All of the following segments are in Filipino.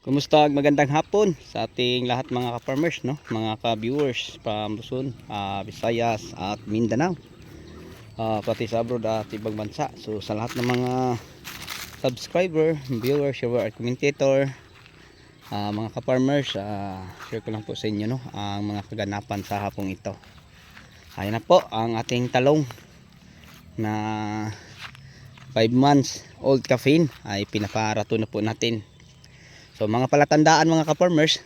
Kumusta? Magandang hapon sa ating lahat mga ka-farmers, no? Mga ka-viewers from Luzon, Visayas at Mindanao. Pati sa abroad at ibang bansa. So sa lahat ng mga subscriber, viewers, viewer at commentator, mga ka-farmers, share ko lang po sa inyo, no, ang mga kaganapan sa hapong ito. Ayan na po ang ating talong na 5 months old caffeine ay pinaparato na po natin. So mga palatandaan mga ka-farmers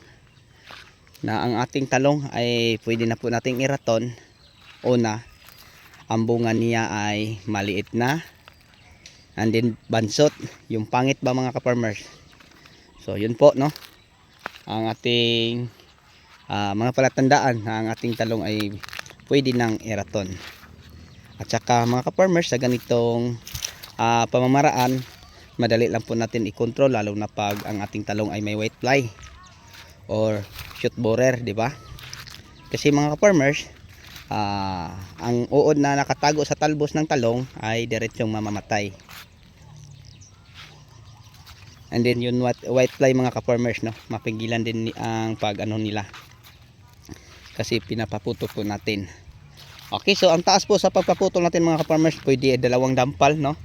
na ang ating talong ay pwede na po nating iraton. Una, ang bunga niya ay maliit na, and then bansot, yung pangit ba mga ka-farmers. So yun po, no, ang ating mga palatandaan na ang ating talong ay pwede nang iraton. At saka mga ka-farmers, sa ganitong pamamaraan, madali lang po natin i-control, lalo na pag ang ating talong ay may white fly or shoot borer, di ba? Kasi mga ka-farmers, ang uod na nakatago sa talbos ng talong ay diretsong mamamatay. And then yun white fly mga ka-farmers, no, mapigilan din ang pag ano nila, kasi pinapaputok po natin. Okay, so ang taas po sa pagpaputol natin mga ka-farmers, pwede dalawang dampal, no?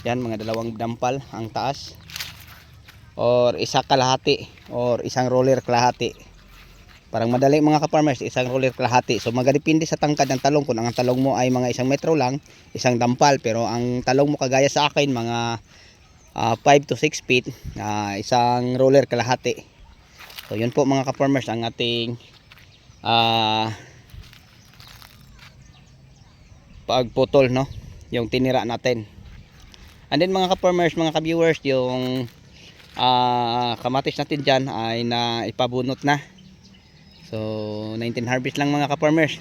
Yan, mga dalawang dampal ang taas, or isa kalahati, or isang roller kalahati. Parang madali mga ka-farmers, isang roller kalahati. So magadepende sa tangkad ng talong. Kung ang talong mo ay mga 1 metro lang, isang dampal. Pero ang talong mo kagaya sa akin, mga 5 to 6 feet, isang roller kalahati. So yun po mga ka-farmers ang ating pagputol, no, yung tinira natin. And then mga ka-farmers, mga ka-viewers, yung kamatis natin dyan ay na ipabunot na. So 19 harvest lang mga ka-farmers.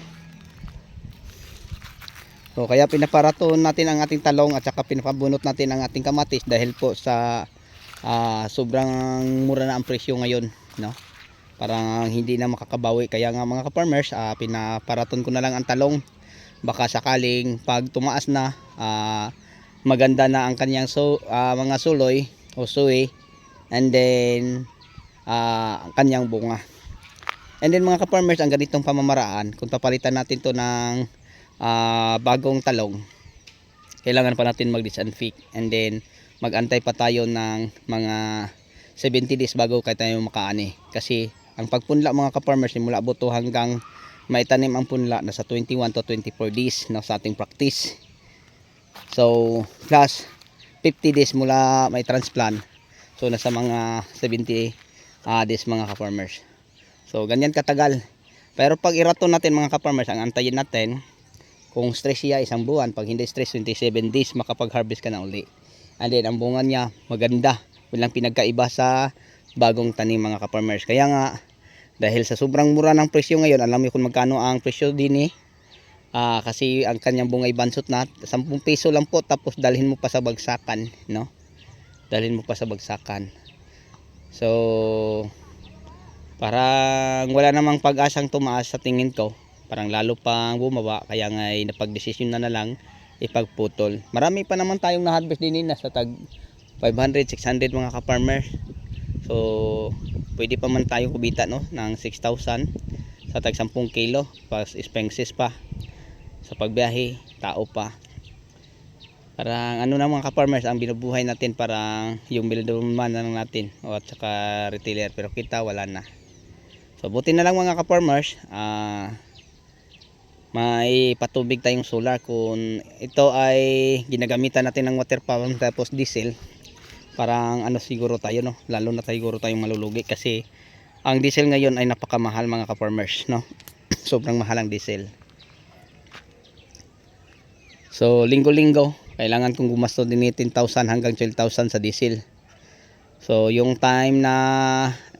So kaya pinaparaton natin ang ating talong at saka pinapabunot natin ang ating kamatis dahil po sa sobrang mura na ang presyo ngayon, no? Parang hindi na makakabawi. Kaya nga mga ka-farmers, pinaparaton ko na lang ang talong. Baka sakaling pag tumaas na, maganda na ang kanyang mga suloy o suwi, and then ang kanyang bunga. And then mga ka-farmers, ang ganitong pamamaraan, kung papalitan natin to ng bagong talong, kailangan pa natin mag-disinfect, and then mag-antay pa tayo ng mga 70 days bago kaya tayo makaani. Kasi ang pagpunla mga ka-farmers, mula buto hanggang maitanim ang punla, nasa 21 to 24 days, no, sa ating practice. So plus 50 days mula may transplant, so nasa mga 70 days mga ka-farmers. So ganyan katagal. Pero pag iraton natin mga ka-farmers, ang antayin natin, kung stress siya 1 buwan, pag hindi stress 27 days makapag-harvest ka na uli. And then ang bunga niya maganda, walang pinagkaiba sa bagong tanim mga ka-farmers. Kaya nga, dahil sa sobrang mura ng presyo ngayon, alam niyo kung magkano ang presyo din kasi ang kanyang bungay bansot na 10 piso lang po, tapos dalhin mo pa sa bagsakan, no? Dalhin mo pa sa bagsakan. So parang wala namang pag-asang tumaas sa tingin ko, parang lalo pang bumaba. Kaya nga ay napagdesisyon na lang ipagputol. Marami pa naman tayong na-harvest din, nasa tag 500, 600 mga ka-farmer. So pwede pa man tayong kubita, no, ng 6,000 sa tag 10 kilo, plus expenses pa sa pagbiyahe, tao pa. Parang ano na mga ka-farmers, ang binubuhay natin parang yung middleman na lang natin, o at saka retailer, pero kita wala na. So buti na lang mga ka-farmers, may patubig tayong solar. Kung ito ay ginagamitan natin ng water pump tapos diesel, parang ano siguro tayo, no, lalo na siguro tayong malulugi, kasi ang diesel ngayon ay napakamahal mga ka-farmers, no. Sobrang mahal ang diesel. So linggo-linggo kailangan kong gumasto din 10,000 hanggang 12,000 sa diesel. So yung time na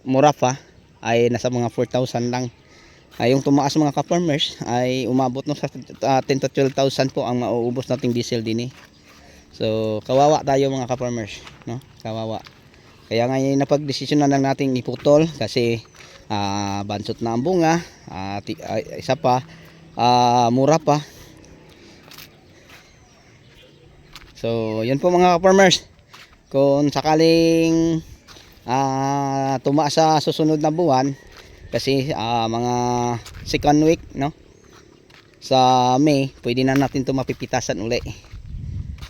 mura pa ay nasa mga 4,000 lang. Yung tumaas mga ka-farmers ay umabot no sa 10 to 12,000 po ang mauubos nating diesel din. So kawawa tayo mga ka-farmers, no? Kawawa. Kaya ngayon napagdesisyon na lang nating iputol, kasi bansot na ang bunga, isa pa mura pa. So yun po mga ka-farmers, kung sakaling tumaas sa susunod na buwan kasi mga second week, no, sa May pwede na natin ito mapipitasan uli.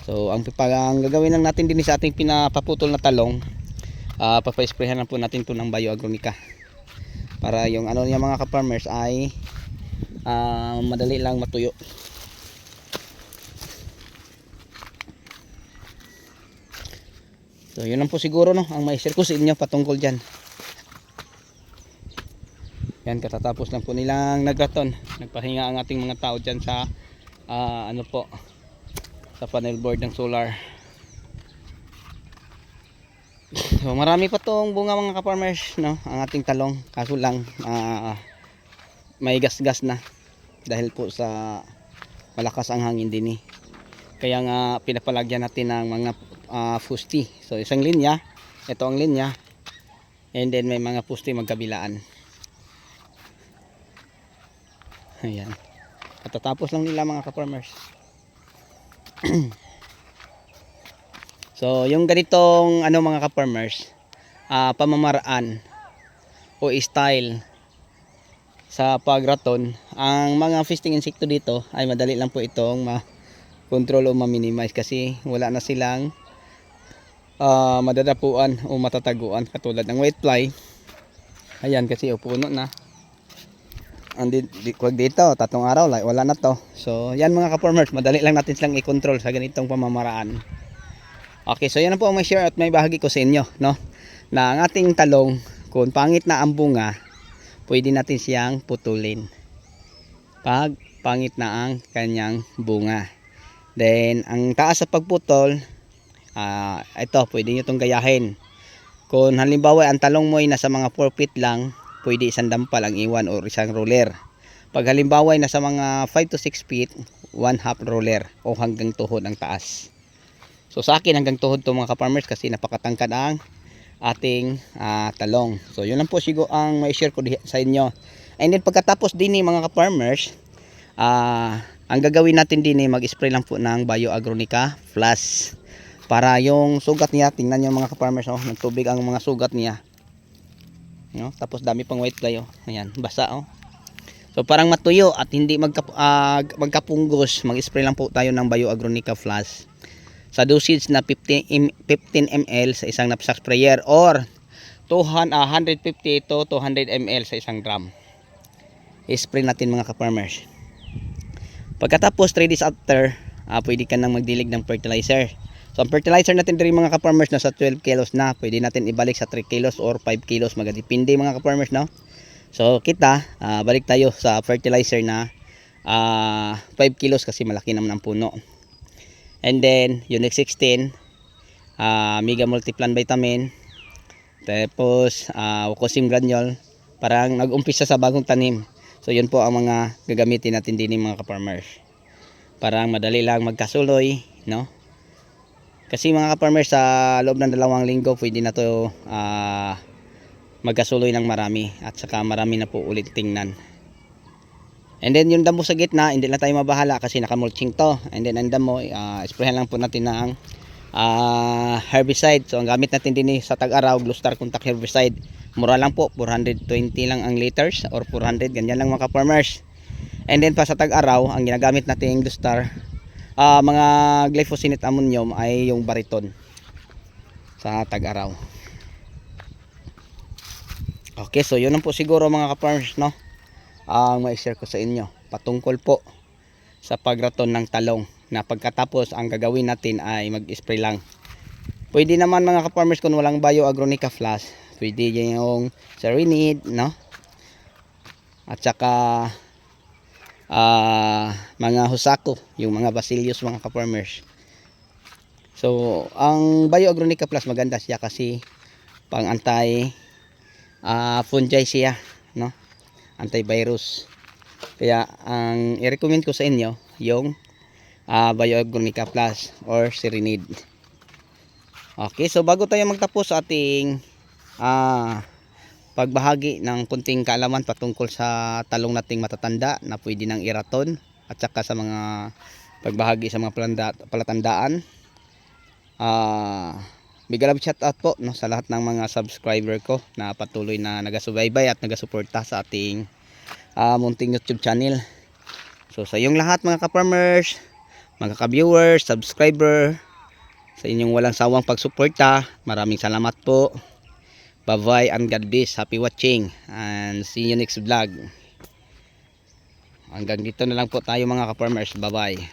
So ang gagawin lang natin din sa ating pinapaputol na talong, papa-sprayhan lang po natin ito ng Bioagronica para yung ano niya mga ka-farmers ay madali lang matuyo. So yun lang po siguro, no, ang mai-share ko sa inyo patungkol dyan. Yan, katatapos lang po nilang nagraton, nagpahinga ang ating mga tao dyan sa ano po, sa panel board ng solar. So marami pa tong bunga mga ka-farmers, no, ang ating talong, kaso lang may gas-gas na dahil po sa malakas ang hangin din kaya nga pinapalagyan natin ng mga fusti. So isang linya, ito ang linya, and then may mga fusti magkabilaan. Ayan, katatapos lang nila mga ka-farmers. So yung ganitong ano mga ka-farmers, pamamaraan o style sa pagraton, ang mga feasting insekto dito ay madali lang po itong ma-control o ma-minimize kasi wala na silang madadapuan o matataguan katulad ng whitefly. Ayan, kasi puno na. Kuwag dito, 3 araw wala na to. So yan mga ka-farmers, madali lang natin silang i-control sa ganitong pamamaraan. Okay, so yan na po ang may share at may bahagi ko sa inyo, no, na ang ating talong kung pangit na ang bunga, pwede natin siyang putulin pag pangit na ang kanyang bunga. Then ang taas sa pagputol, ito pwede nyo itong gayahin. Kung halimbawa ang talong mo ay nasa mga 4 feet lang, pwede isang dampal ang iwan o isang roller. Pag halimbawa ay nasa mga 5 to 6 feet, 1/2 roller o hanggang tuhod ang taas. So sa akin hanggang tuhod to mga ka-farmers kasi napakatangkad ang ating talong. So yun lang po siguro ang may share ko sa inyo. And then pagkatapos din mga ka-farmers, ang gagawin natin din mag-spray lang po ng Bioagronica Plus para yung sugat niya, tingnan nyo mga ka-farmers, oh, ng tubig ang mga sugat niya, no? Tapos dami pang whitefly, oh. Ayan, basa, oh. So parang matuyo at hindi magkapunggos, mag-spray lang po tayo ng Bioagronica Plus sa dosage na 15 ml sa isang knapsack sprayer or 150 to 200 ml sa isang drum. I-spray natin mga ka-farmers. Pagkatapos 3 days after, pwede ka nang magdilig ng fertilizer. So ang fertilizer natin diri mga ka-farmers nasa 12 kilos na, pwede natin ibalik sa 3 kilos or 5 kilos, magadepende mga ka-farmers, no. So kita balik tayo sa fertilizer na 5 kilos kasi malaki naman ang puno. And then Unix 16, Mega Multiplan Vitamin, tapos Wucosim Granule, parang nag-umpisa sa bagong tanim. So yun po ang mga gagamitin natin din mga ka-farmers. Parang madali lang magkasuloy, no? Kasi mga ka-farmers sa loob ng 2 linggo pwede na to magkasuloy ng marami at saka marami na po ulit tingnan. And then yung damo sa gitna, hindi na tayo mabahala kasi nakamulching to. And then ang damo, sprayhan lang po natin ng herbicide. So ang gamit natin din sa tag-araw, Blue Star Contact Herbicide. Mura lang po, 420 lang ang liters or 400, ganyan lang mga ka-farmers. And then pa sa tag-araw, ang ginagamit natin Blue Star, mga glyphosate ammonium ay yung Bariton sa tag-araw. Okay, so yun lang po siguro mga ka-farmers, no, ang mai-share ko sa inyo patungkol po sa pagraton ng talong, na pagkatapos ang gagawin natin ay mag-spray lang. Pwede naman mga ka-farmers kung walang Bioagronica Plus, pwede yung Serenade, no, at saka mga Husako, yung mga Bacillus mga ka-farmers. So ang Bioagronica Plus maganda siya kasi pang anti fungi siya, no, antivirus. Kaya ang i-recommend ko sa inyo yung Bioagronica Plus or Serenade. Okay, so bago tayo magtapos sa ating pagbahagi ng kunting kaalaman patungkol sa talong nating matatanda na pwede nang iraton at saka sa mga pagbahagi sa mga palatandaan, big love shout out po, no, sa lahat ng mga subscriber ko na patuloy na nagasubaybay at nagasuporta sa ating munting YouTube channel. So sa iyong lahat mga ka-farmers, mga ka-viewers, subscriber, sa inyong walang sawang pagsuporta, maraming salamat po. Bye bye and God bless. Happy watching and see you next vlog. Hanggang dito na lang po tayo mga ka-farmers. Bye bye.